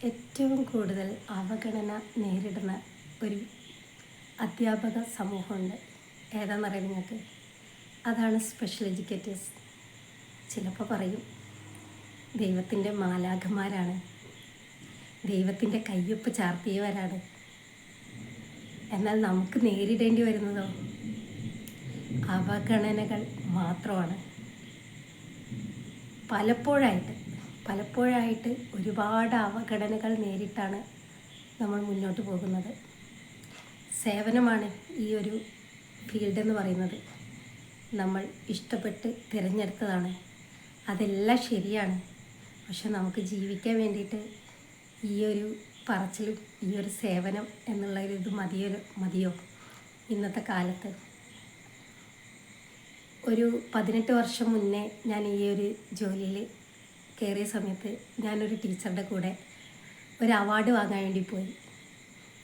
ഏറ്റവും കൂടുതൽ അവഗണന നേരിടുന്ന ഒരു അധ്യാപക സമൂഹമുണ്ട്. ഏതാണെന്നറിയാം നിങ്ങൾക്ക്? അതാണ് സ്പെഷ്യൽ എഡ്യൂക്കേറ്റേഴ്സ്. ചിലപ്പോൾ പറയും ദൈവത്തിൻ്റെ മാലാഖമാരാണ്, ദൈവത്തിൻ്റെ കയ്യൊപ്പ് ചാർത്തിയവരാണ്. എന്നാൽ നമുക്ക് നേരിടേണ്ടി വരുന്നതോ അവഗണനകൾ മാത്രമാണ്. പലപ്പോഴായിട്ട് ഒരുപാട് അവഗണനകൾ നേരിട്ടാണ് നമ്മൾ മുന്നോട്ട് പോകുന്നത്. സേവനമാണ് ഈ ഒരു ഫീൽഡ് എന്ന് പറയുന്നത്. നമ്മൾ ഇഷ്ടപ്പെട്ട് തിരഞ്ഞെടുത്തതാണ്. അതെല്ലാം ശരിയാണ്. പക്ഷെ നമുക്ക് ജീവിക്കാൻ വേണ്ടിയിട്ട് ഈ ഒരു പറച്ചിലും ഈ ഒരു സേവനം എന്നുള്ള ഒരു ഇത് മതിയോ ഇന്നത്തെ കാലത്ത്? ഒരു 18 വർഷം മുന്നേ ഞാൻ ഈ ഒരു ജോലിയിൽ കയറിയ സമയത്ത് ഞാനൊരു ടീച്ചറുടെ കൂടെ ഒരു അവാർഡ് വാങ്ങാൻ വേണ്ടി പോയി.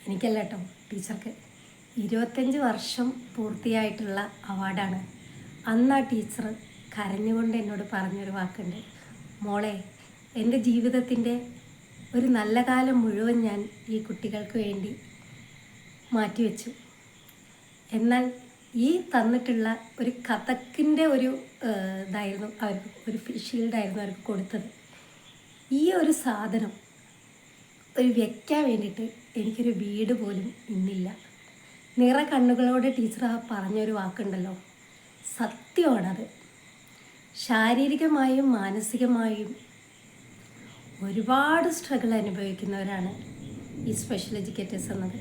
എനിക്കല്ല കേട്ടോ, ടീച്ചർക്ക് 25 വർഷം പൂർത്തിയായിട്ടുള്ള അവാർഡാണ്. അന്ന് ആ ടീച്ചർ കരഞ്ഞുകൊണ്ട് എന്നോട് പറഞ്ഞൊരു വാക്കുണ്ട്: മോളെ, എൻ്റെ ജീവിതത്തിൻ്റെ ഒരു നല്ല കാലം മുഴുവൻ ഞാൻ ഈ കുട്ടികൾക്ക് വേണ്ടി മാറ്റിവെച്ചു. എന്നാൽ ഈ തന്നിട്ടുള്ള ഒരു കഥക്കിൻ്റെ ഒരു ഇതായിരുന്നു അവർക്ക്, ഒരു ഷീൽഡായിരുന്നു അവർക്ക് കൊടുത്തത്. ഈ ഒരു സാധനം ഒരു വയ്ക്കാൻ വേണ്ടിയിട്ട് എനിക്കൊരു വീട് പോലും ഇന്നില്ല. നിറ കണ്ണുകളോട് ടീച്ചർ പറഞ്ഞൊരു വാക്കുണ്ടല്ലോ, സത്യമാണത്. ശാരീരികമായും മാനസികമായും ഒരുപാട് സ്ട്രഗിൾ അനുഭവിക്കുന്നവരാണ് ഈ സ്പെഷ്യൽ എഡ്യൂക്കേറ്റേഴ്സ് എന്നത്.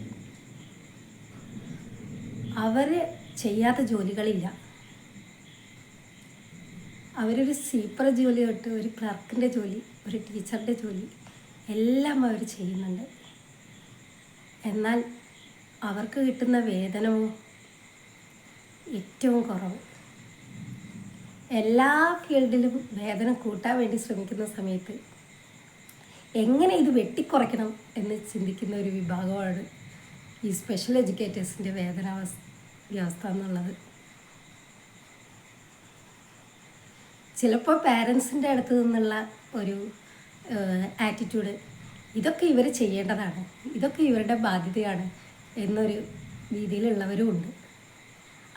അവർ ചെയ്യാത്ത ജോലികളില്ല. അവരൊരു സ്വീപ്പർ ജോലി തൊട്ട് ഒരു ക്ലർക്കിൻ്റെ ജോലി, ഒരു ടീച്ചറുടെ ജോലി എല്ലാം അവർ ചെയ്യുന്നുണ്ട്. എന്നാൽ അവർക്ക് കിട്ടുന്ന വേതനവും ഏറ്റവും കുറവ്. എല്ലാ ഫീൽഡിലും വേതനം കൂട്ടാൻ വേണ്ടി ശ്രമിക്കുന്ന സമയത്ത് എങ്ങനെ ഇത് വെട്ടിക്കുറയ്ക്കണം എന്ന് ചിന്തിക്കുന്ന ഒരു വിഭാഗമാണ് ഈ സ്പെഷ്യൽ എഡ്യൂക്കേറ്റേഴ്സിൻ്റെ വ്യവസ്ഥ എന്നുള്ളത്. ചിലപ്പോൾ പാരൻസിൻ്റെ അടുത്ത് നിന്നുള്ള ഒരു ആറ്റിറ്റ്യൂഡ്, ഇതൊക്കെ ഇവർ ചെയ്യേണ്ടതാണ്, ഇതൊക്കെ ഇവരുടെ ബാധ്യതയാണ് എന്നൊരു രീതിയിലുള്ളവരും ഉണ്ട്.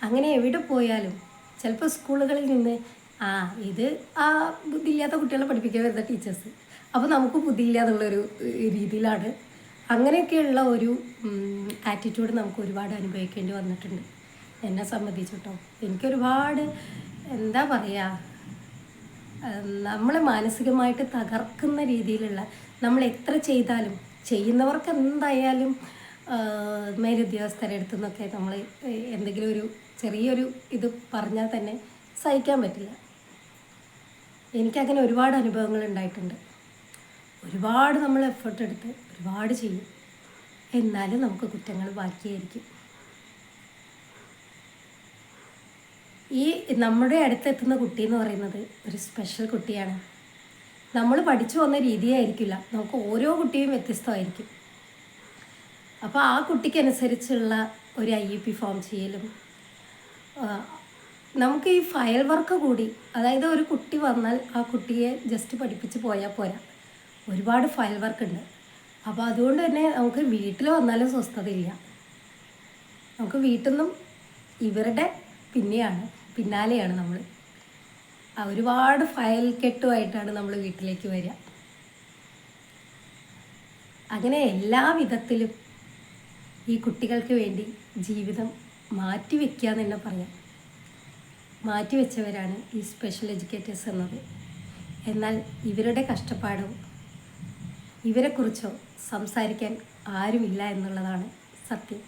അങ്ങനെ എവിടെ പോയാലും ചിലപ്പോൾ സ്കൂളുകളിൽ നിന്ന് ഇത് ബുദ്ധിയില്ലാത്ത കുട്ടികളെ പഠിപ്പിക്കാൻ വരുന്ന ടീച്ചേഴ്സ്, അപ്പോൾ നമുക്ക് ബുദ്ധിയില്ല എന്നുള്ളൊരു രീതിയിലാണ്. അങ്ങനെയൊക്കെയുള്ള ഒരു ആറ്റിറ്റ്യൂഡ് നമുക്ക് ഒരുപാട് അനുഭവിക്കേണ്ടി വന്നിട്ടുണ്ട്. എന്നെ സംബന്ധിച്ചിട്ടോ എനിക്കൊരുപാട് എന്താ പറയുക, നമ്മളെ മാനസികമായിട്ട് തകർക്കുന്ന രീതിയിലുള്ള, നമ്മൾ എത്ര ചെയ്താലും ചെയ്യുന്നവർക്ക് എന്തായാലും മേലുദ്യോഗസ്ഥരുടെ അടുത്തു നിന്നൊക്കെ നമ്മൾ എന്തെങ്കിലും ഒരു ചെറിയൊരു ഇത് പറഞ്ഞാൽ തന്നെ സഹിക്കാൻ പറ്റില്ല. എനിക്കങ്ങനെ ഒരുപാട് അനുഭവങ്ങൾ ഉണ്ടായിട്ടുണ്ട്. ഒരുപാട് നമ്മൾ എഫേർട്ട് എടുത്ത് ഒരുപാട് ചെയ്യും, എന്നാലും നമുക്ക് കുറ്റങ്ങൾ ബാക്കിയായിരിക്കും. ഈ നമ്മുടെ അടുത്തെത്തുന്ന കുട്ടി എന്ന് പറയുന്നത് ഒരു സ്പെഷ്യൽ കുട്ടിയാണ്. നമ്മൾ പഠിച്ചു വന്ന രീതിയായിരിക്കില്ല, നമുക്ക് ഓരോ കുട്ടിയും വ്യത്യസ്തമായിരിക്കും. അപ്പോൾ ആ കുട്ടിക്കനുസരിച്ചുള്ള ഒരു IEP ഫോം ചെയ്യലും, നമുക്ക് ഈ ഫയൽ വർക്ക് കൂടി, അതായത് ഒരു കുട്ടി വന്നാൽ ആ കുട്ടിയെ ജസ്റ്റ് പഠിപ്പിച്ച് പോയാൽ പോരാ, ഒരുപാട് ഫയൽ വർക്ക് ഉണ്ട്. അപ്പോൾ അതുകൊണ്ട് തന്നെ നമുക്ക് വീട്ടിൽ വന്നാലും സ്വസ്ഥതയില്ല. നമുക്ക് വീട്ടിൽ നിന്നും ഇവരുടെ പിന്നാലെയാണ് നമ്മൾ. ഒരുപാട് ഫയൽ കെട്ടുമായിട്ടാണ് നമ്മൾ വീട്ടിലേക്ക് വരിക. അങ്ങനെ എല്ലാ വിധത്തിലും ഈ കുട്ടികൾക്ക് വേണ്ടി ജീവിതം മാറ്റിവെക്കുക എന്ന് തന്നെ പറയാം. മാറ്റിവെച്ചവരാണ് ഈ സ്പെഷ്യൽ എഡ്യൂക്കേറ്റേഴ്സ് എന്നത്. എന്നാൽ ഇവരുടെ കഷ്ടപ്പാടോ ഇവരെക്കുറിച്ചോ സംസാരിക്കാൻ ആരുമില്ല എന്നുള്ളതാണ് സത്യം.